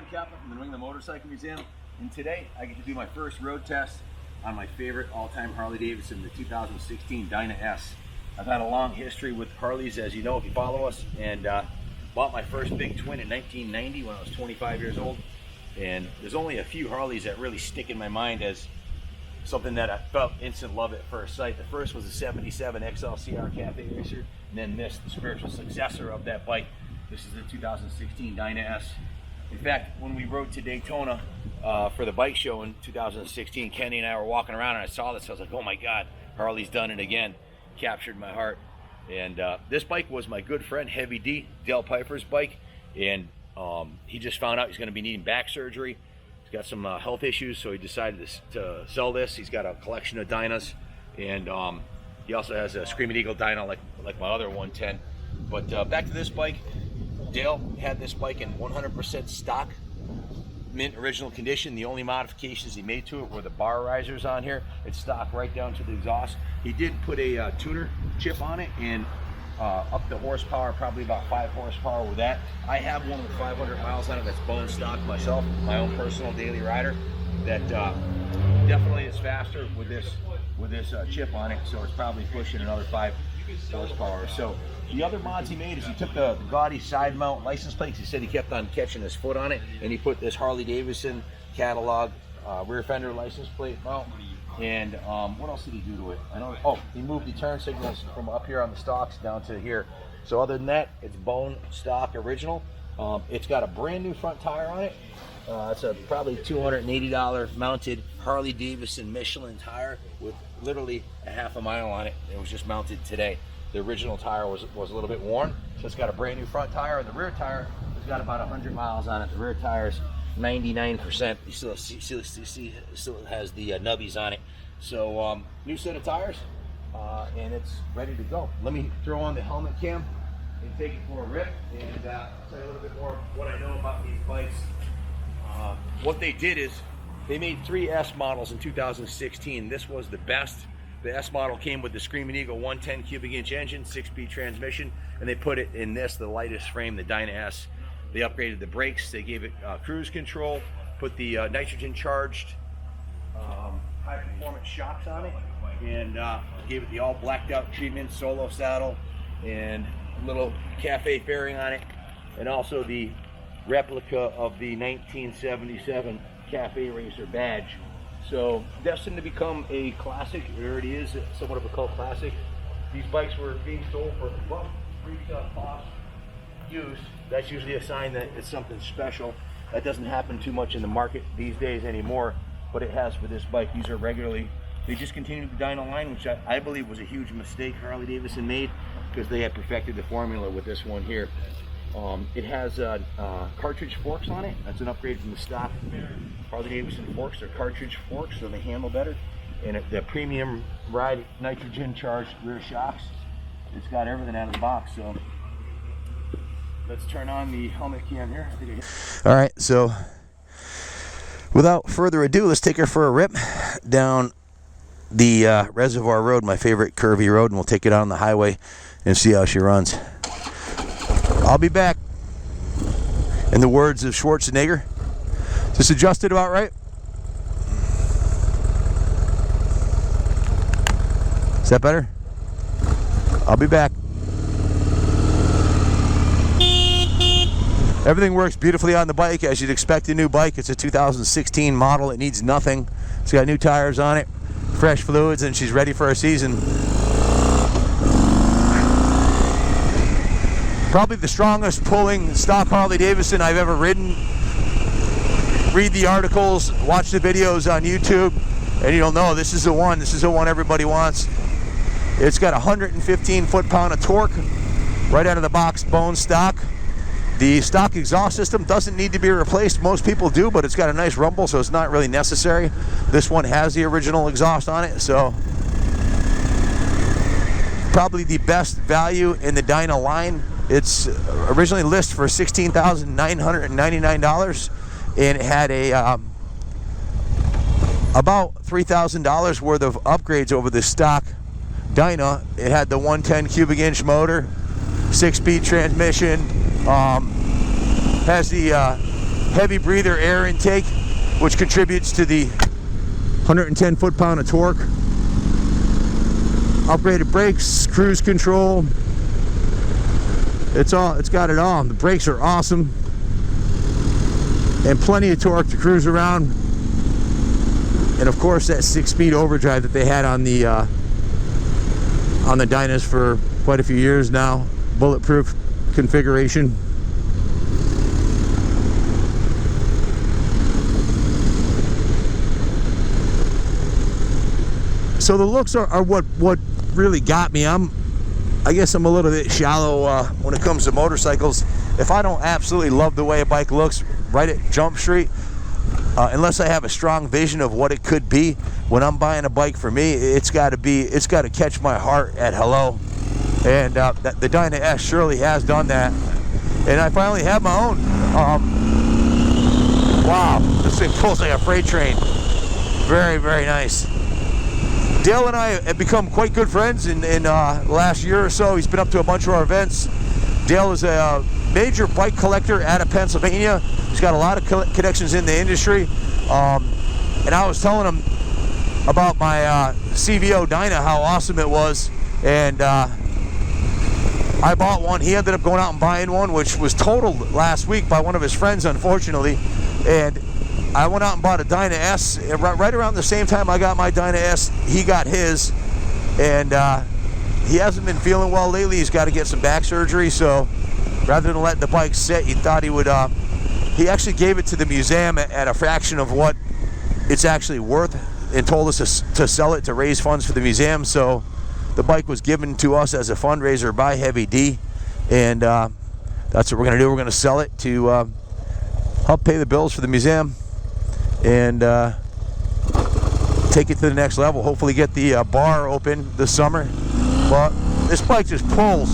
Kaplan from the New England Motorcycle Museum, and today I get to do my first road test on my favorite all-time Harley-Davidson, the 2016 Dyna S. I've had a long history with Harleys, as you know if you follow us, and bought my first big twin in 1990 when I was 25 years old. And there's only a few Harleys that really stick in my mind as something that I felt instant love at first sight. The first was the 77 XLCR Cafe Racer, and then this, the spiritual successor of that bike. This is the 2016 Dyna S. In fact, when we rode to Daytona for the bike show in 2016, Kenny and I were walking around and I saw this. I was like, oh my God, Harley's done it again. Captured my heart. And this bike was my good friend Heavy D, Dale Piper's bike. And he just found out he's going to be needing back surgery. He's got some health issues, so he decided to sell this. He's got a collection of Dynas. And he also has a Screaming Eagle Dyna like my other 110. But back to this bike. Dale had this bike in 100% stock, mint original condition. The only modifications he made to it were the bar risers on here. It's stock right down to the exhaust. He did put a tuner chip on it and up the horsepower, probably about 5 horsepower with that. I have one with 500 miles on it that's bone stock myself, my own personal daily rider, that definitely is faster with this chip on it, so it's probably pushing another 5 horsepower. So the other mods he made is he took the gaudy side mount license plates. He said he kept on catching his foot on it, and he put this Harley-Davidson catalog rear fender license plate mount. And what else did he do to it? He moved the turn signals from up here on the stalks down to here. So other than that, it's bone stock original. It's got a brand new front tire on it. It's a probably $280 mounted Harley-Davidson Michelin tire with literally a half a mile on it. It was just mounted today. The original tire was a little bit worn, so it's got a brand new front tire, and the rear tire has got about 100 miles on it. The rear tire's 99%. You still has the nubbies on it. So new set of tires, and it's ready to go. Let me throw on the helmet cam and take it for a rip, and tell you a little bit more what I know about these bikes. What they did is they made 3 S models in 2016. This was the best. The S model came with the Screaming Eagle 110 cubic inch engine, 6-speed transmission, and they put it in this, the lightest frame, the Dyna S. They upgraded the brakes, they gave it cruise control, put the nitrogen charged high performance shocks on it, and gave it the all blacked out treatment, solo saddle, and a little cafe fairing on it, and also the replica of the 1977 Cafe Racer badge. So destined to become a classic. It already is somewhat of a cult classic. These bikes were being sold for above retail cost used. That's usually a sign that it's something special. That doesn't happen too much in the market these days anymore, but it has for this bike. These are regularly, they just continued the Dyna line, which I believe was a huge mistake Harley-Davidson made, because they had perfected the formula with this one here. It has cartridge forks on it. That's an upgrade from the stock Harley-Davidson forks. They're cartridge forks, so they handle better. And the premium ride nitrogen charged rear shocks. It's got everything out of the box. So let's turn on the helmet cam here. All right, so without further ado, let's take her for a rip down the Reservoir Road, my favorite curvy road, and we'll take it on the highway and see how she runs. I'll be back. In the words of Schwarzenegger. Is this adjusted about right? Is that better? I'll be back. Everything works beautifully on the bike, as you'd expect a new bike. It's a 2016 model. It needs nothing. It's got new tires on it, fresh fluids, and she's ready for a season. Probably the strongest pulling stock Harley-Davidson I've ever ridden. Read the articles, watch the videos on YouTube, and you'll know this is the one. This is the one everybody wants. It's got 115 foot-pound of torque right out of the box, bone stock. The stock exhaust system doesn't need to be replaced. Most people do, but it's got a nice rumble, so it's not really necessary. This one has the original exhaust on it, so probably the best value in the Dyna line. It's originally listed for $16,999, and it had a about $3,000 worth of upgrades over the stock Dyna. It had the 110 cubic inch motor, 6-speed transmission, has the heavy breather air intake, which contributes to the 110 foot-pound of torque. Upgraded brakes, cruise control. It's got it all. The brakes are awesome, and plenty of torque to cruise around. And of course, that 6-speed overdrive that they had on the Dynas for quite a few years now. Bulletproof configuration. So the looks are what really got me. I guess I'm a little bit shallow when it comes to motorcycles. If I don't absolutely love the way a bike looks right at Jump Street, unless I have a strong vision of what it could be, when I'm buying a bike for me, it's got to catch my heart at hello. And the Dyna S surely has done that. And I finally have my own. Wow, this thing pulls like a freight train. Very, very nice. Dale and I have become quite good friends in the last year or so. He's been up to a bunch of our events. Dale is a major bike collector out of Pennsylvania. He's got a lot of connections in the industry. And I was telling him about my CVO Dyna, how awesome it was. And I bought one. He ended up going out and buying one, which was totaled last week by one of his friends, unfortunately. And I went out and bought a Dyna S. Right around the same time I got my Dyna S, he got his. And he hasn't been feeling well lately. He's got to get some back surgery. So rather than letting the bike sit, he thought he would... he actually gave it to the museum at a fraction of what it's actually worth, and told us to sell it to raise funds for the museum. So the bike was given to us as a fundraiser by Heavy D, and that's what we're going to do. We're going to sell it to help pay the bills for the museum and take it to the next level. Hopefully get the bar open this summer. But this bike just pulls.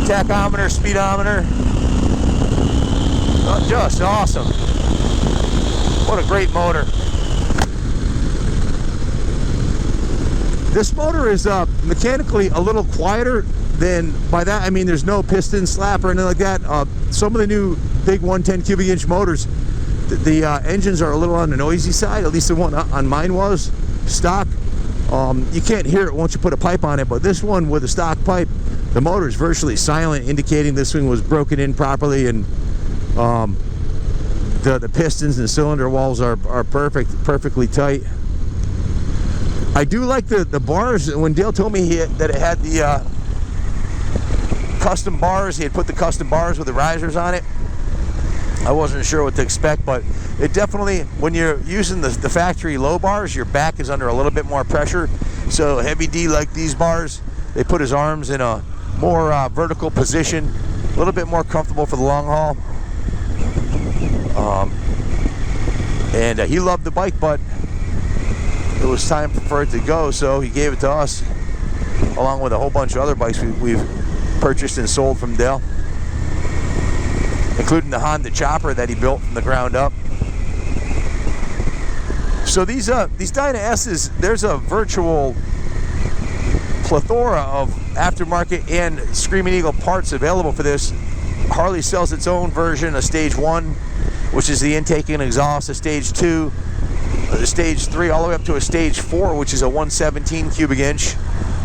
Tachometer, speedometer, just awesome. What a great motor. This motor is mechanically a little quieter than, by that I mean there's no piston slap or anything like that. Some of the new big 110 cubic inch motors, the engines are a little on the noisy side. At least the one on mine was stock. You can't hear it once you put a pipe on it, but this one with a stock pipe, the motor is virtually silent, indicating this thing was broken in properly, and the pistons and cylinder walls are perfectly tight. I do like the bars. When Dale told me that it had the custom bars, he had put the custom bars with the risers on it, I wasn't sure what to expect, but it definitely, when you're using the factory low bars, your back is under a little bit more pressure. So Heavy D liked these bars. They put his arms in a more vertical position, a little bit more comfortable for the long haul. And he loved the bike, but it was time for it to go, so he gave it to us, along with a whole bunch of other bikes we've purchased and sold from Dale, including the Honda Chopper that he built from the ground up. So these Dyna S's, there's a virtual plethora of aftermarket and Screaming Eagle parts available for this. Harley sells its own version, a Stage 1, which is the intake and exhaust, a Stage 2, a Stage 3, all the way up to a Stage 4, which is a 117 cubic inch,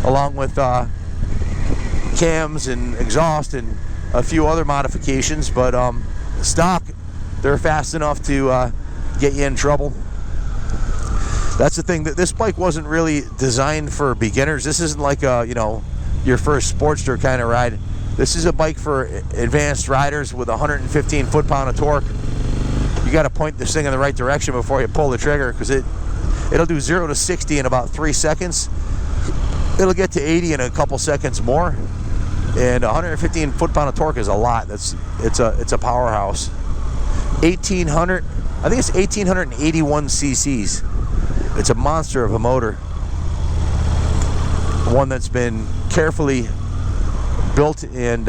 along with cams and exhaust and a few other modifications. But stock, they're fast enough to get you in trouble. That's the thing, that this bike wasn't really designed for beginners. This isn't like a, your first Sportster kind of ride. This is a bike for advanced riders with 115 foot-pound of torque. You got to point this thing in the right direction before you pull the trigger, because it'll do 0 to 60 in about 3 seconds. It'll get to 80 in a couple seconds more. And 115 foot-pound of torque is a lot. It's a powerhouse. 1800, I think it's 1881 cc's. It's a monster of a motor. One that's been carefully built and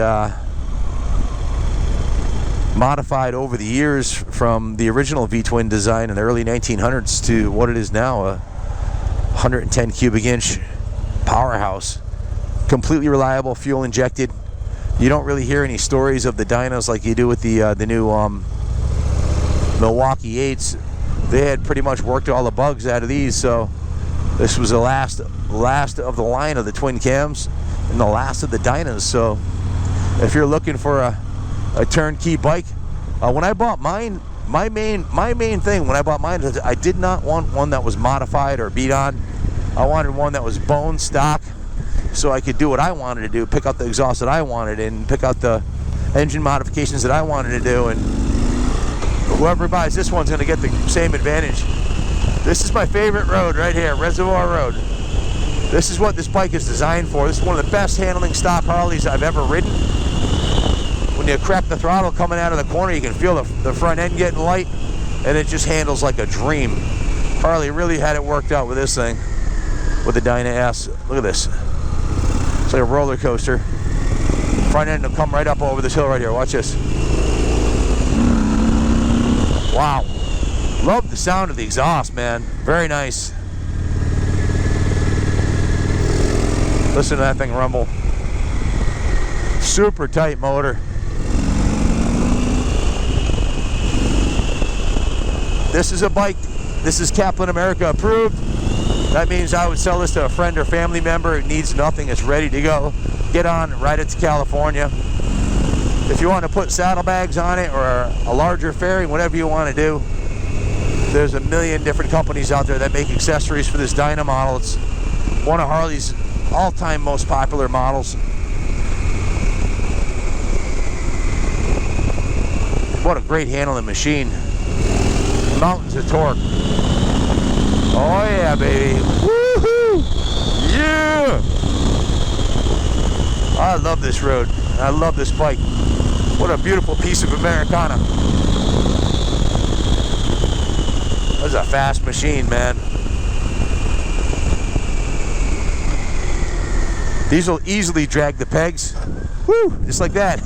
modified over the years, from the original V-twin design in the early 1900s to what it is now, a 110 cubic inch powerhouse. Completely reliable, fuel injected, You don't really hear any stories of the Dynas like you do with the new Milwaukee 8s. They had pretty much worked all the bugs out of these, so this was the last of the line of the twin cams and the last of the Dynas. So if you're looking for a turnkey bike, when I bought mine, my main thing when I bought mine is I did not want one that was modified or beat on. I wanted one that was bone stock, so I could do what I wanted to do, pick out the exhaust that I wanted and pick out the engine modifications that I wanted to do. And whoever buys this one's going to get the same advantage. This is my favorite road right here, Reservoir Road. This is what this bike is designed for. This is one of the best handling stock Harleys I've ever ridden. When you crack the throttle coming out of the corner, you can feel the front end getting light, and it just handles like a dream. Harley really had it worked out with this thing, with the Dyna S. Look at this. It's like a roller coaster. Front end will come right up over this hill right here. Watch this. Wow. Love the sound of the exhaust, man. Very nice. Listen to that thing rumble. Super tight motor. This is a bike. This is Kaplan America approved. That means I would sell this to a friend or family member. It needs nothing. It's ready to go. Get on, ride it to California. If you want to put saddlebags on it or a larger fairing, whatever you want to do, there's a million different companies out there that make accessories for this Dyna model. It's one of Harley's all-time most popular models. What a great handling machine. Mountains of torque. Oh yeah, baby. Woohoo! Yeah! I love this road. I love this bike. What a beautiful piece of Americana. That's a fast machine, man. These will easily drag the pegs. Woo! Just like that.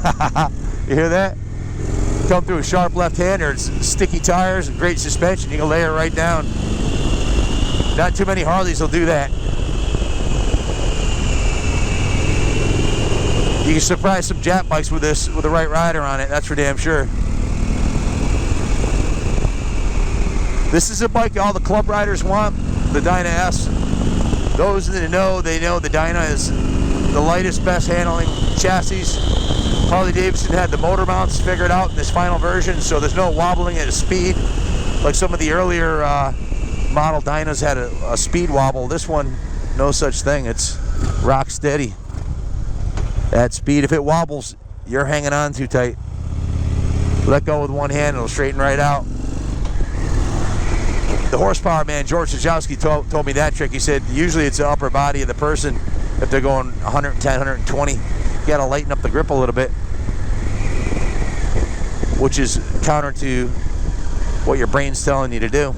You hear that? Come through a sharp left hander, it's sticky tires and great suspension. You can lay it right down. Not too many Harleys will do that. You can surprise some Jap bikes with this, with the right rider on it, that's for damn sure. This is a bike all the club riders want, the Dyna S. Those that know, they know the Dyna is the lightest, best handling chassis. Harley-Davidson had the motor mounts figured out in this final version, so there's no wobbling at a speed. Like some of the earlier model Dynas had a speed wobble. This one, no such thing. It's rock steady at speed. If it wobbles, you're hanging on too tight. Let go with one hand, it'll straighten right out. The horsepower man, George Sajowski, told me that trick. He said usually it's the upper body of the person. If they're going 110, 120, you gotta lighten up the grip a little bit, which is counter to what your brain's telling you to do.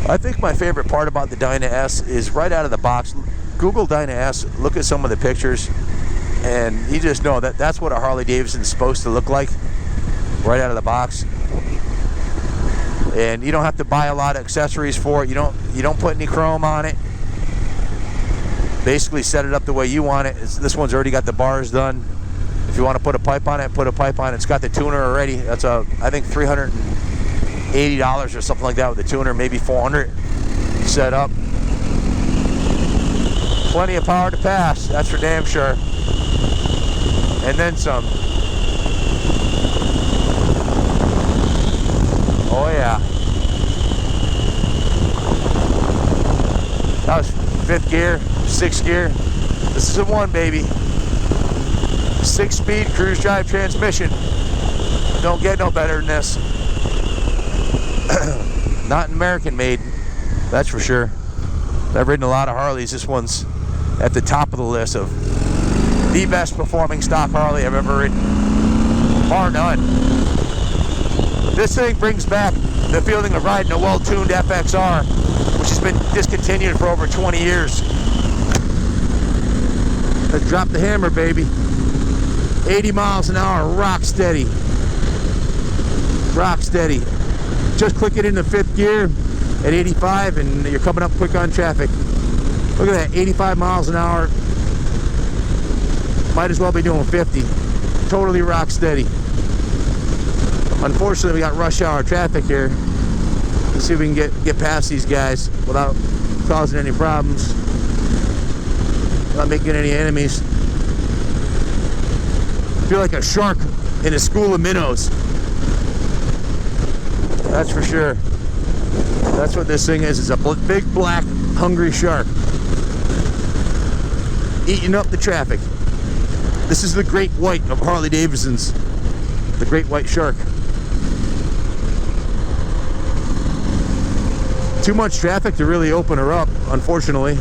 I think my favorite part about the Dyna S is right out of the box. Google Dyna S, look at some of the pictures, and you just know that that's what a Harley-Davidson is supposed to look like right out of the box. And you don't have to buy a lot of accessories for it. You don't put any chrome on it. Basically set it up the way you want it. This one's already got the bars done. If you want to put a pipe on it, put a pipe on it. It's got the tuner already. That's I think $380 or something like that with the tuner, maybe $400 set up. Plenty of power to pass, that's for damn sure. And then some. Oh yeah. That was 5th gear, 6th gear. This is a 1, baby. 6-speed cruise drive transmission. Don't get no better than this. Not American made, that's for sure. I've ridden a lot of Harleys. This one's at the top of the list of the best performing stock Harley I've ever ridden, bar none. This thing brings back the feeling of riding a well-tuned FXR, which has been discontinued for over 20 years. Let's drop the hammer, baby. 80 miles an hour, rock steady. Rock steady. Just click it into 5th gear at 85 and you're coming up quick on traffic. Look at that, 85 miles an hour. Might as well be doing 50. Totally rock steady. Unfortunately, we got rush hour traffic here. Let's see if we can get past these guys without causing any problems. Not making any enemies. I feel like a shark in a school of minnows. That's for sure. That's what this thing is. It's a big, black, hungry shark. Eating up the traffic. This is the great white of Harley Davidsons. The great white shark. Too much traffic to really open her up, unfortunately.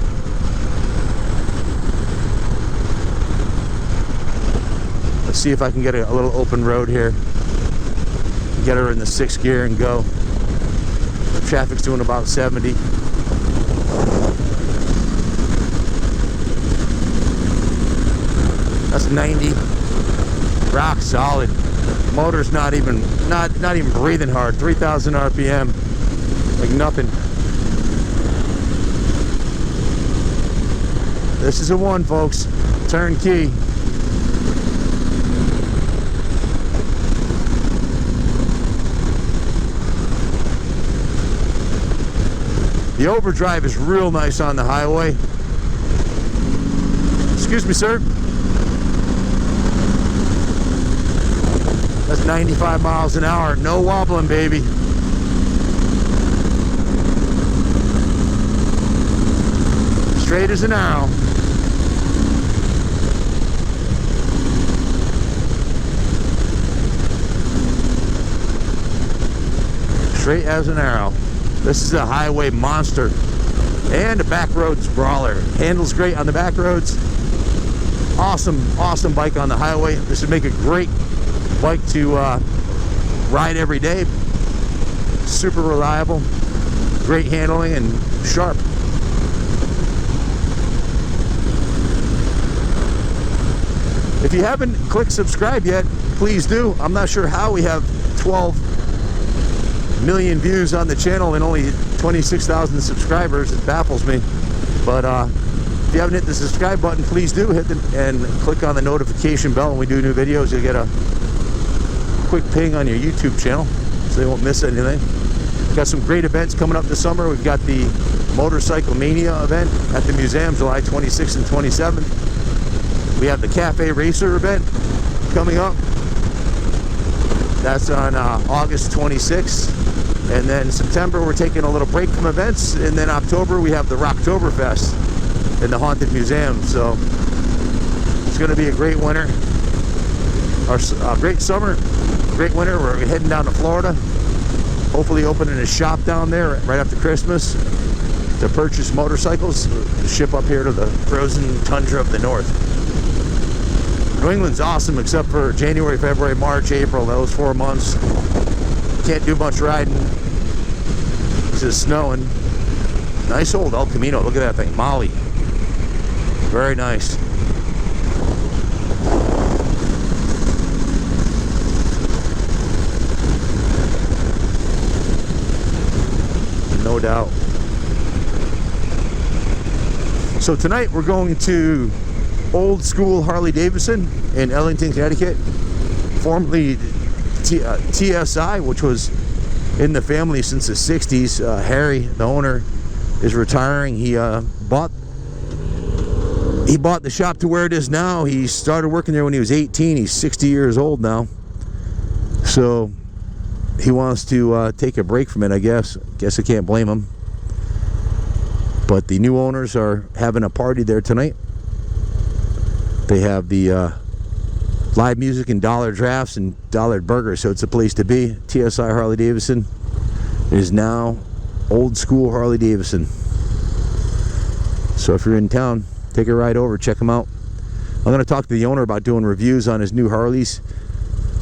Let's see if I can get a little open road here. Get her in the 6th gear and go. The traffic's doing about 70. That's 90. Rock solid. Motor's not even breathing hard. 3,000 RPM. Like nothing. This is a one, folks. Turnkey. The overdrive is real nice on the highway. Excuse me, sir. That's 95 miles an hour. No wobbling, baby. Straight as an arrow. Straight as an arrow. This is a highway monster and a back roads brawler. Handles great on the back roads. Awesome bike on the highway. This would make a great bike to ride every day. Super reliable, great handling, and sharp. If you haven't clicked subscribe yet, please do. I'm not sure how we have 12 million views on the channel and only 26,000 subscribers. It baffles me. But if you haven't hit the subscribe button, please do hit and click on the notification bell when we do new videos. You'll get a quick ping on your YouTube channel so you won't miss anything. We've got some great events coming up this summer. We've got the Motorcycle Mania event at the museum, July 26th and 27th. We have the Cafe Racer event coming up. That's on August 26th. And then September, we're taking a little break from events. And then October, we have the Rocktoberfest in the Haunted Museum. So it's going to be a great winter. Our great summer, great winter. We're heading down to Florida. Hopefully opening a shop down there right after Christmas to purchase motorcycles to ship up here to the frozen tundra of the north. New England's awesome except for January, February, March, April. Those 4 months. Can't do much riding. It's just snowing. Nice old El Camino. Look at that thing. Molly. Very nice. No doubt. So tonight we're going to Old School Harley Davidson in Ellington, Connecticut. Formerly TSI, which was in the family since the 60s. Harry, the owner, is retiring. He bought the shop to where it is now. He started working there when he was 18. He's 60 years old now. So he wants to take a break from it, I guess. Guess I can't blame him. But the new owners are having a party there tonight. They have the live music and dollar drafts and dollar burgers, so it's a place to be. TSI Harley Davidson is now Old School Harley Davidson. So if you're in town, take a ride over, check him out. I'm going to talk to the owner about doing reviews on his new Harleys.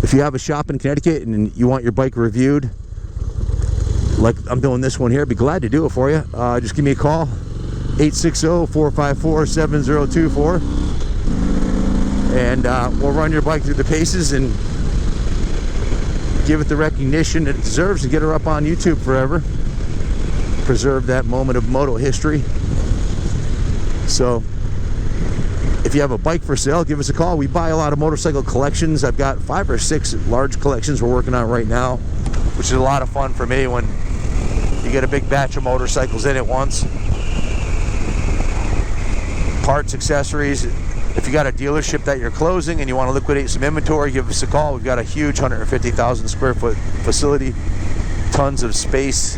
If you have a shop in Connecticut and you want your bike reviewed, like I'm doing this one here, I'd be glad to do it for you. Just give me a call, 860-454-7024. And we'll run your bike through the paces and give it the recognition it deserves and get her up on YouTube forever. Preserve that moment of moto history. So if you have a bike for sale, give us a call. We buy a lot of motorcycle collections. I've got 5 or 6 large collections we're working on right now, which is a lot of fun for me when you get a big batch of motorcycles in at once. Parts, accessories. If you got a dealership that you're closing and you want to liquidate some inventory, give us a call. We've got a huge 150,000 square foot facility, tons of space.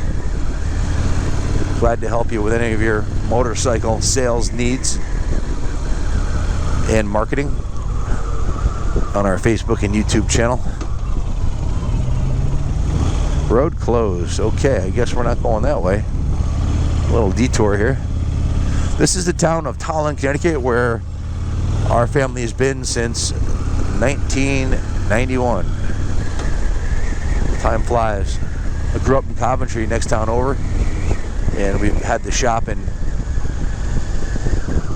Glad to help you with any of your motorcycle sales needs and marketing on our Facebook and YouTube channel. Road closed. Okay, I guess we're not going that way. A little detour here. This is the town of Tallinn, Connecticut, where our family has been since 1991. Time flies. I grew up in Coventry, next town over, and we've had the shop in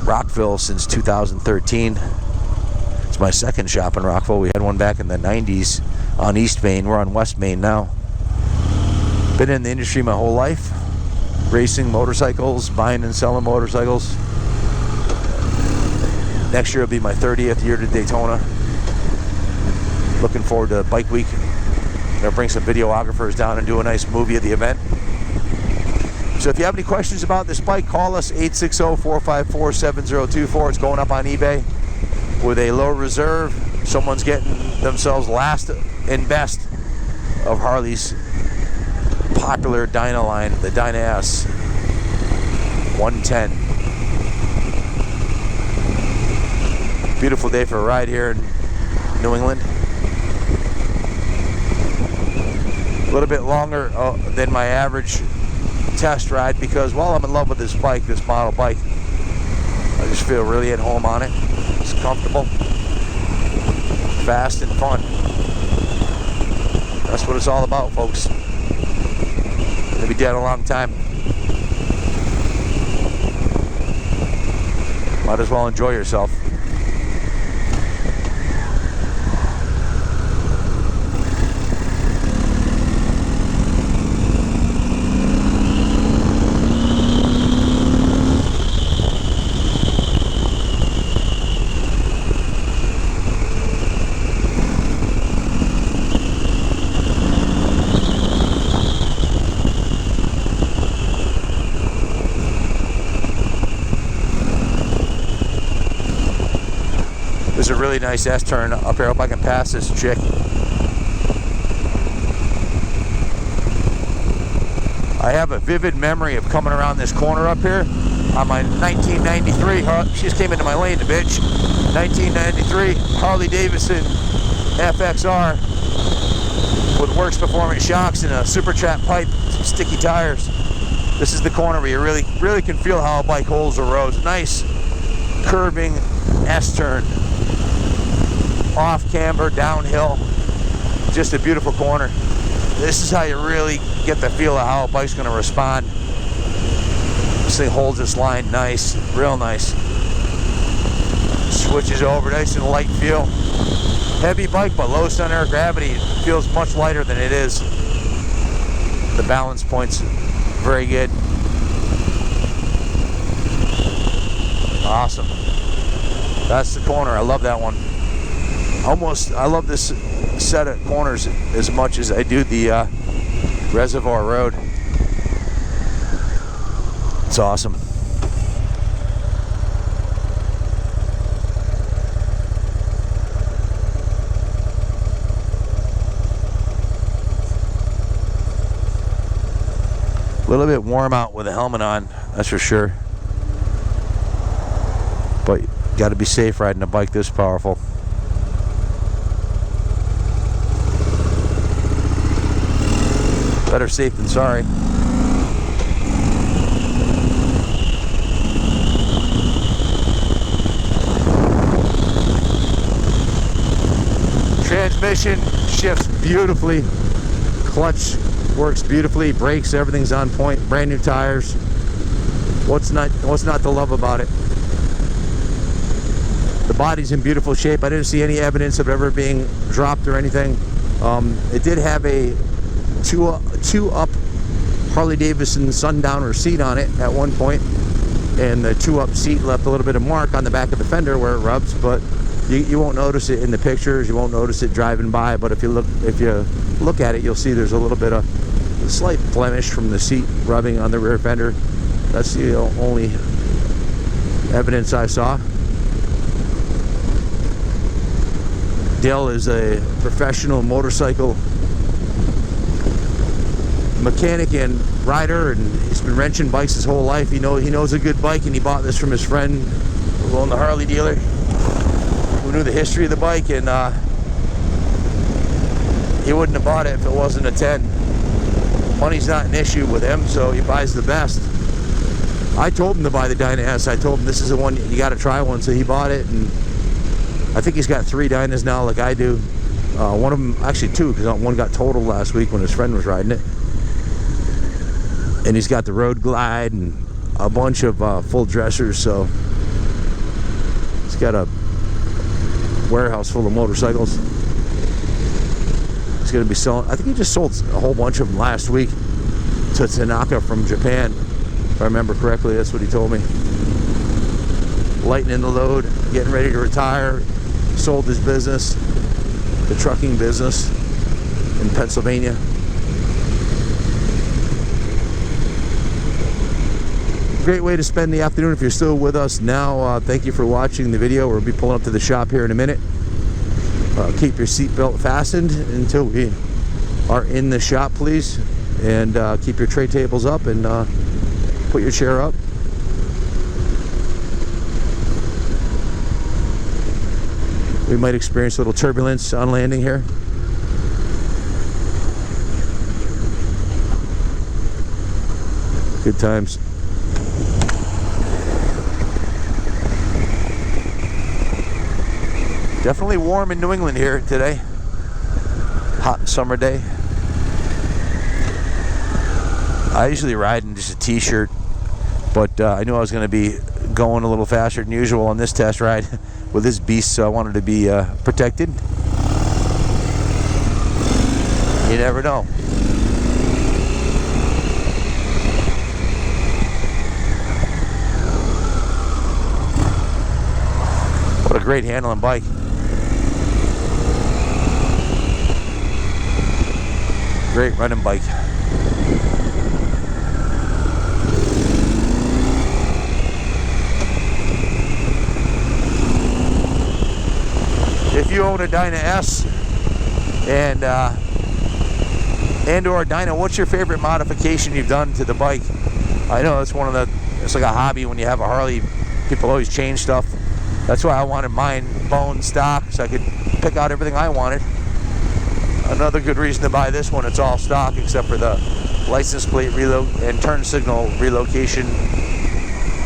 Rockville since 2013. It's my second shop in Rockville. We had one back in the 90s on East Main. We're on West Main now. Been in the industry my whole life, racing motorcycles, buying and selling motorcycles. Next year will be my 30th year to Daytona. Looking forward to Bike Week. I'm gonna bring some videographers down and do a nice movie at the event. So if you have any questions about this bike, call us 860-454-7024. It's going up on eBay with a low reserve. Someone's getting themselves last and best of Harley's popular Dyna line, the Dyna S 110. Beautiful day for a ride here in New England. A little bit longer than my average test ride because, well, I'm in love with this bike, this model bike. I just feel really at home on it. It's comfortable, fast, and fun. That's what it's all about, folks. Gonna be dead a long time. Might as well enjoy yourself. There's a really nice S-turn up here. I hope I can pass this chick. I have a vivid memory of coming around this corner up here on my 1993. She just came into my lane, the bitch. 1993 Harley Davidson FXR with Works Performance shocks and a Super Trap pipe, some sticky tires. This is the corner where you really can feel how a bike holds the roads. Nice curving S-turn. Off camber, downhill, just a beautiful corner. This is how you really get the feel of how a bike's going to respond. This thing holds its line nice, real nice. Switches over, nice and light feel. Heavy bike, but low center of gravity. It feels much lighter than it is. The balance point's very good. Awesome. That's the corner. I love that one. I love this set of corners as much as I do the Reservoir Road. It's awesome. A little bit warm out with a helmet on, that's for sure. But you got to be safe riding a bike this powerful. Better safe than sorry. Transmission shifts beautifully. Clutch works beautifully. Brakes, everything's on point. Brand new tires. What's not to love about it? The body's in beautiful shape. I didn't see any evidence of ever being dropped or anything. It did have a two up Harley Davidson Sundowner seat on it at one point. and the 2-up seat left a little bit of mark on the back of the fender where it rubs, but you won't notice it in the pictures. You won't notice it driving by, but if you look at it, you'll see there's a little bit of a slight blemish from the seat rubbing on the rear fender. That's the only evidence I saw. Dale is a professional motorcycle mechanic and rider, and he's been wrenching bikes his whole life. He knows a good bike, and he bought this from his friend who owned the Harley dealer, who knew the history of the bike, and he wouldn't have bought it if it wasn't a 10. Money's not an issue with him, so he buys the best. I told him to buy the Dyna S. I told him this is the one, you got to try one, so he bought it, and I think he's got 3 Dynas now like I do. One of them, actually 2, because one got totaled last week when his friend was riding it. And he's got the Road Glide and a bunch of full dressers, so he's got a warehouse full of motorcycles. He's going to be selling, I think he just sold a whole bunch of them last week to Tanaka from Japan. If I remember correctly, that's what he told me. Lightening the load, getting ready to retire. Sold his business, the trucking business in Pennsylvania. Great way to spend the afternoon if you're still with us now. Thank you for watching the video. We'll be pulling up to the shop here in a minute. Keep your seatbelt fastened until we are in the shop, please. And keep your tray tables up and put your chair up. We might experience a little turbulence on landing here. Good times. Definitely warm in New England here today. Hot summer day. I usually ride in just a t-shirt, but I knew I was going to be going a little faster than usual on this test ride with this beast, so I wanted to be protected. You never know. What a great handling bike. Great running bike. If you own a Dyna S and/or Dyna, what's your favorite modification you've done to the bike? I know it's like a hobby when you have a Harley. People always change stuff. That's why I wanted mine bone stock, so I could pick out everything I wanted. Another good reason to buy this one, it's all stock except for the license plate and turn signal relocation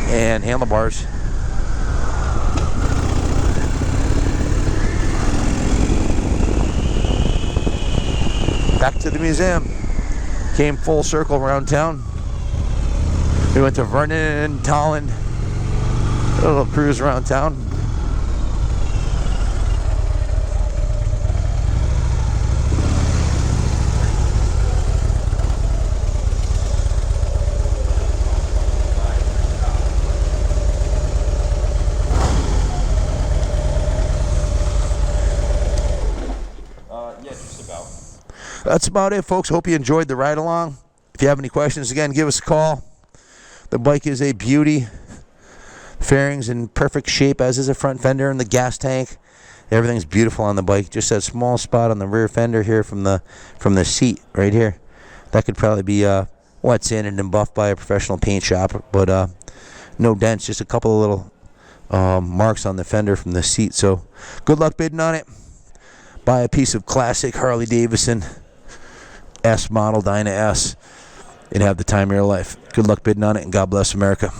and handlebars. Back to the museum. Came full circle around town. We went to Vernon, Tolland. A little cruise around town. That's about it, folks. Hope you enjoyed the ride along. If you have any questions, again, give us a call. The bike is a beauty. Fairings in perfect shape, as is the front fender and the gas tank. Everything's beautiful on the bike. Just that small spot on the rear fender here from the seat right here. That could probably be wet sanded and buffed by a professional paint shop, but no dents. Just a couple of little marks on the fender from the seat. So good luck bidding on it. Buy a piece of classic Harley Davidson S model Dyna S and have the time of your life. Good luck bidding on it, and God bless America.